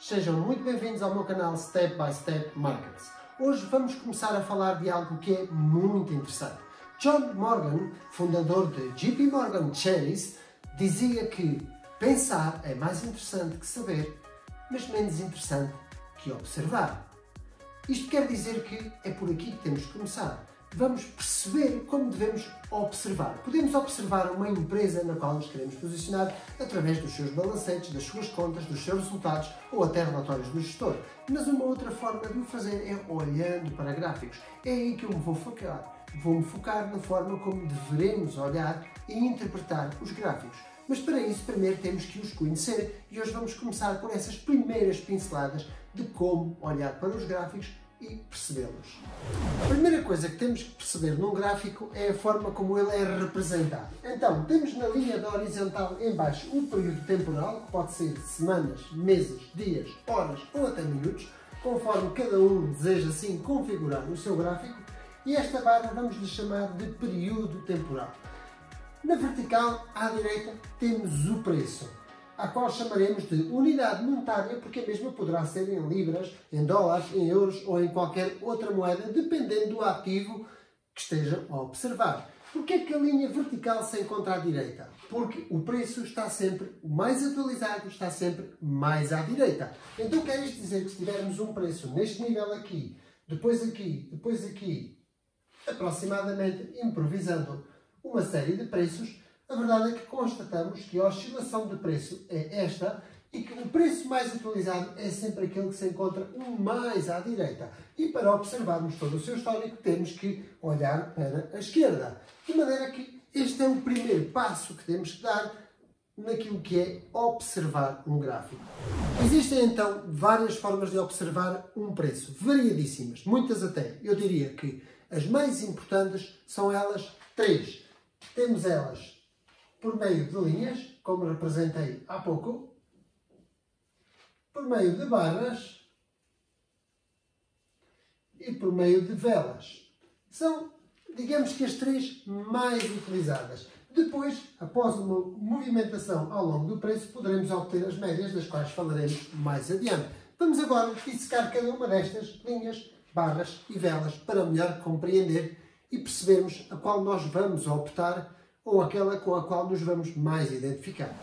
Sejam muito bem-vindos ao meu canal Step by Step Markets. Hoje vamos começar a falar de algo que é muito interessante. John Morgan, fundador de JP Morgan Chase, dizia que pensar é mais interessante que saber, mas menos interessante que observar. Isto quer dizer que é por aqui que temos que começar. Vamos perceber como devemos observar. Podemos observar uma empresa na qual nos queremos posicionar através dos seus balancetes, das suas contas, dos seus resultados ou até relatórios do gestor. Mas uma outra forma de o fazer é olhando para gráficos. É aí que eu me vou focar. Vou-me focar na forma como devemos olhar e interpretar os gráficos. Mas para isso, primeiro temos que os conhecer e hoje vamos começar por essas primeiras pinceladas de como olhar para os gráficos e percebê-los. A primeira coisa que temos que perceber num gráfico é a forma como ele é representado. Então, temos na linha da horizontal em baixo o período temporal, que pode ser semanas, meses, dias, horas ou até minutos, conforme cada um deseja assim configurar o seu gráfico, e esta barra vamos lhe chamar de período temporal. Na vertical, à direita, temos o preço, a qual chamaremos de unidade monetária, porque a mesma poderá ser em libras, em dólares, em euros ou em qualquer outra moeda, dependendo do ativo que estejam a observar. Porquê é que a linha vertical se encontra à direita? Porque o preço está sempre, o mais atualizado, está sempre mais à direita. Então quer isto dizer que se tivermos um preço neste nível aqui, depois aqui, aproximadamente improvisando uma série de preços, a verdade é que constatamos que a oscilação de preço é esta e que o preço mais atualizado é sempre aquele que se encontra mais à direita. E para observarmos todo o seu histórico temos que olhar para a esquerda. De maneira que este é o primeiro passo que temos que dar naquilo que é observar um gráfico. Existem então várias formas de observar um preço, variadíssimas, muitas até. Eu diria que as mais importantes são elas três. Temos elas por meio de linhas, como representei há pouco, por meio de barras e por meio de velas. São, digamos que, as três mais utilizadas. Depois, após uma movimentação ao longo do preço, poderemos obter as médias, das quais falaremos mais adiante. Vamos agora dissecar cada uma destas linhas, barras e velas para melhor compreender e percebermos a qual nós vamos optar ou aquela com a qual nos vamos mais identificar.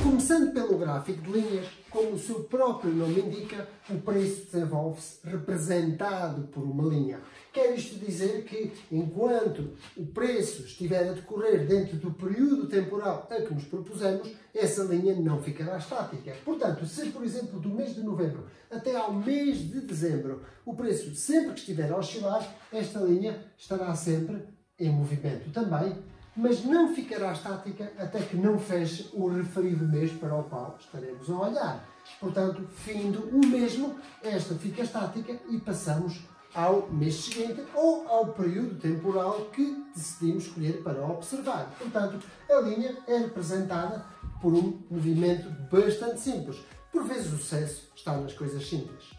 Começando pelo gráfico de linhas, como o seu próprio nome indica, o preço desenvolve-se representado por uma linha. Quer isto dizer que, enquanto o preço estiver a decorrer dentro do período temporal a que nos propusemos, essa linha não ficará estática. Portanto, se, por exemplo, do mês de novembro até ao mês de dezembro, o preço sempre que estiver a oscilar, esta linha estará sempre em movimento também, mas não ficará estática até que não feche o referido mês para o qual estaremos a olhar. Portanto, findo o mesmo, esta fica estática e passamos ao mês seguinte ou ao período temporal que decidimos escolher para observar. Portanto, a linha é representada por um movimento bastante simples. Por vezes o sucesso está nas coisas simples.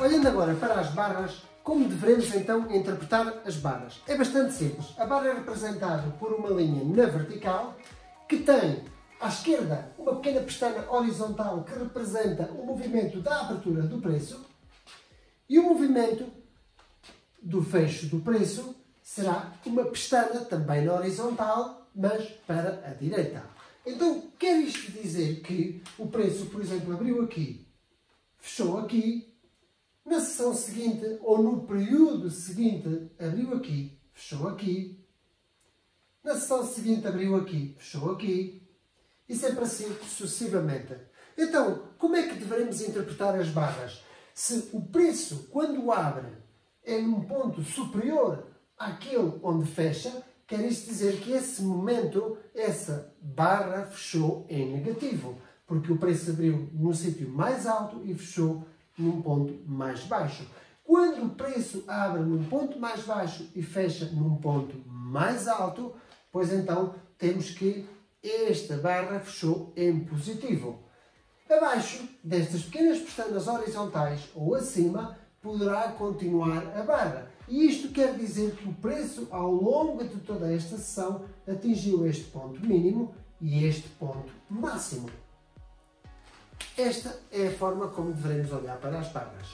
Olhando agora para as barras, como devemos então interpretar as barras? É bastante simples. A barra é representada por uma linha na vertical que tem à esquerda uma pequena pestana horizontal que representa o movimento da abertura do preço e o movimento do fecho do preço será uma pestana também na horizontal, mas para a direita. Então, quer isto dizer que o preço, por exemplo, abriu aqui, fechou aqui, na sessão seguinte, ou no período seguinte, abriu aqui, fechou aqui. Na sessão seguinte, abriu aqui, fechou aqui. E sempre assim, sucessivamente. Então, como é que devemos interpretar as barras? Se o preço, quando abre, é num ponto superior àquele onde fecha, quer isto dizer que esse momento, essa barra fechou em negativo. Porque o preço abriu num sítio mais alto e fechou num ponto mais baixo. Quando o preço abre num ponto mais baixo e fecha num ponto mais alto, pois então temos que esta barra fechou em positivo. Abaixo destas pequenas pestanas horizontais ou acima poderá continuar a barra. E isto quer dizer que o preço ao longo de toda esta sessão atingiu este ponto mínimo e este ponto máximo. Esta é a forma como devemos olhar para as barras.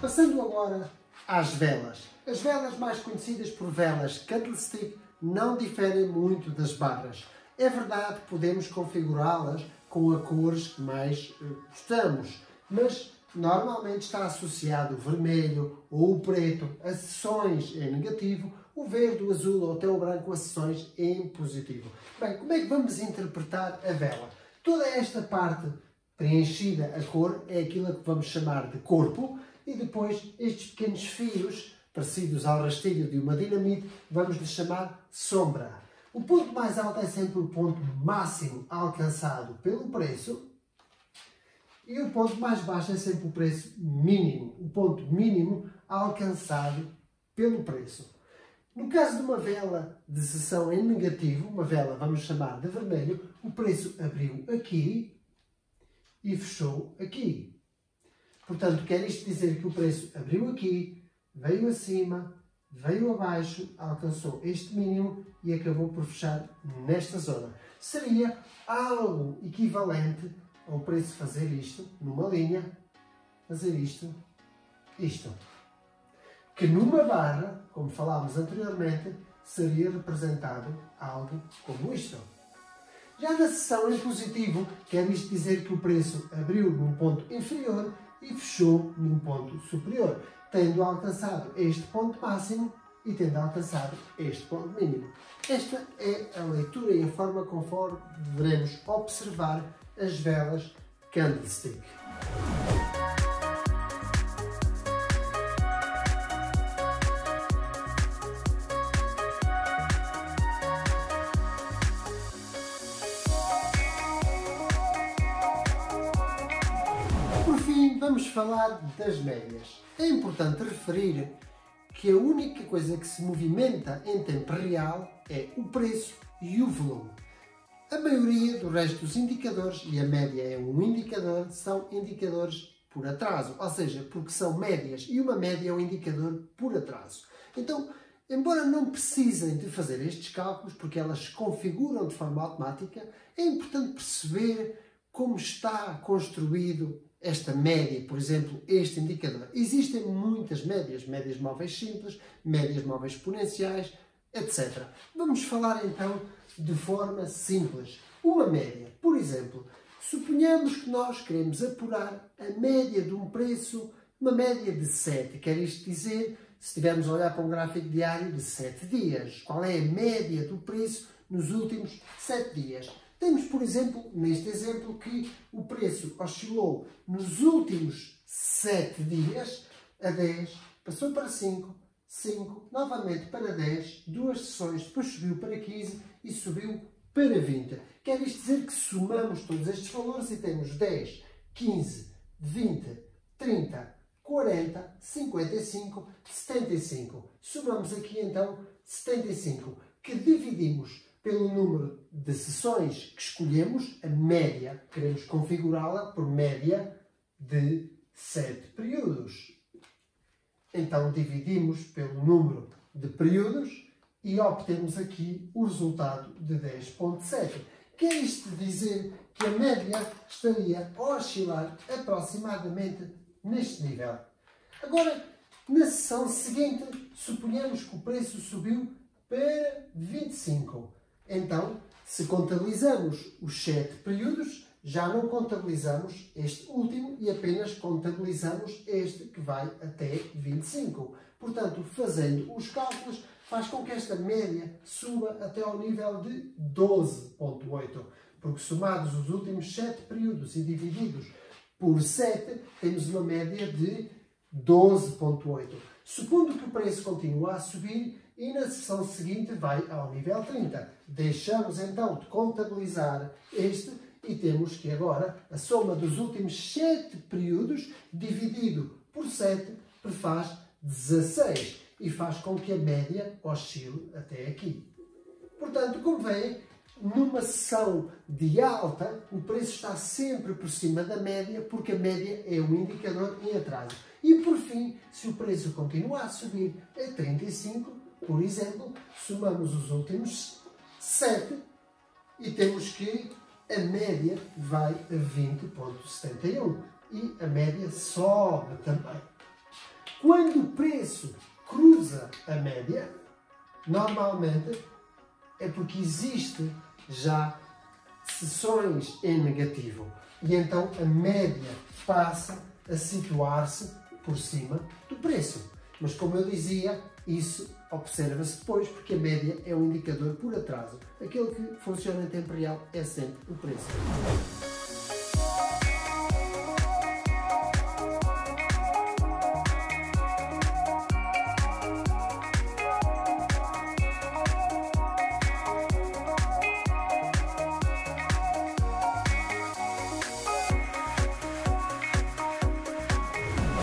Passando agora às velas. As velas mais conhecidas por velas candlestick não diferem muito das barras. É verdade que podemos configurá-las com as cores que mais gostamos, mas normalmente está associado o vermelho ou o preto a seções em negativo, o verde, o azul ou até o branco a seções em positivo. Bem, como é que vamos interpretar a vela? Toda esta parte preenchida a cor é aquilo que vamos chamar de corpo, e depois estes pequenos fios, parecidos ao rastilho de uma dinamite, vamos lhe chamar sombra. O ponto mais alto é sempre o ponto máximo alcançado pelo preço e o ponto mais baixo é sempre o preço mínimo, o ponto mínimo alcançado pelo preço. No caso de uma vela de seção em negativo, uma vela vamos chamar de vermelho, o preço abriu aqui e fechou aqui. Portanto, quer isto dizer que o preço abriu aqui, veio acima, veio abaixo, alcançou este mínimo e acabou por fechar nesta zona. Seria algo equivalente ao preço fazer isto, numa linha, fazer isto, isto. Que numa barra, como falámos anteriormente, seria representado algo como isto. Já na seção em positivo, quer isto dizer que o preço abriu num ponto inferior e fechou num ponto superior, tendo alcançado este ponto máximo e tendo alcançado este ponto mínimo. Esta é a leitura e a forma conforme deveremos observar as velas candlestick. Por fim, vamos falar das médias. É importante referir que a única coisa que se movimenta em tempo real é o preço e o volume. A maioria do resto dos indicadores, e a média é um indicador, são indicadores por atraso, ou seja, porque são médias e uma média é um indicador por atraso. Então, embora não precisem de fazer estes cálculos, porque elas se configuram de forma automática, é importante perceber como está construído esta média, por exemplo, este indicador. Existem muitas médias, médias móveis simples, médias móveis exponenciais, etc. Vamos falar então de forma simples. Uma média, por exemplo, suponhamos que nós queremos apurar a média de um preço, uma média de 7. Quer isto dizer, se estivermos a olhar para um gráfico diário de 7 dias, qual é a média do preço nos últimos 7 dias? Temos, por exemplo, neste exemplo, que o preço oscilou nos últimos 7 dias a 10, passou para 5, 5, novamente para 10, 2 sessões, depois subiu para 15 e subiu para 20. Quer isto dizer que somamos todos estes valores e temos 10, 15, 20, 30, 40, 55, 75. Somamos aqui então 75, que dividimos pelo número de sessões que escolhemos, a média, queremos configurá-la por média de 7 períodos. Então dividimos pelo número de períodos e obtemos aqui o resultado de 10,7. Quer isto dizer que a média estaria a oscilar aproximadamente neste nível. Agora, na sessão seguinte, suponhamos que o preço subiu para 25. Então, se contabilizamos os 7 períodos, já não contabilizamos este último e apenas contabilizamos este que vai até 25. Portanto, fazendo os cálculos, faz com que esta média suba até ao nível de 12,8. Porque somados os últimos 7 períodos e divididos por 7, temos uma média de 12,8. Supondo que o preço continua a subir e na sessão seguinte vai ao nível 30. Deixamos então de contabilizar este e temos que agora a soma dos últimos 7 períodos dividido por 7 faz 16 e faz com que a média oscile até aqui. Portanto, como veem, numa sessão de alta, o preço está sempre por cima da média, porque a média é um indicador em atraso. E por fim, se o preço continua a subir a 35, por exemplo, somamos os últimos 7 e temos que a média vai a 20,71 e a média sobe também. Quando o preço cruza a média, normalmente é porque existe já sessões em negativo e então a média passa a situar-se por cima do preço. Mas como eu dizia, isso observa-se depois porque a média é um indicador por atraso. Aquele que funciona em tempo real é sempre o preço.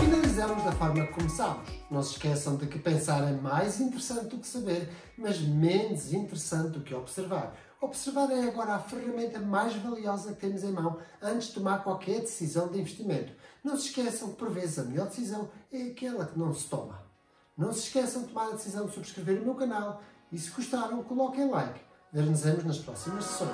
Finalizamos da forma que começámos. Não se esqueçam de que pensar é mais interessante do que saber, mas menos interessante do que observar. Observar é agora a ferramenta mais valiosa que temos em mão antes de tomar qualquer decisão de investimento. Não se esqueçam que, por vezes, a melhor decisão é aquela que não se toma. Não se esqueçam de tomar a decisão de subscrever o meu canal e, se gostaram, coloquem like. Nos vemos nas próximas sessões.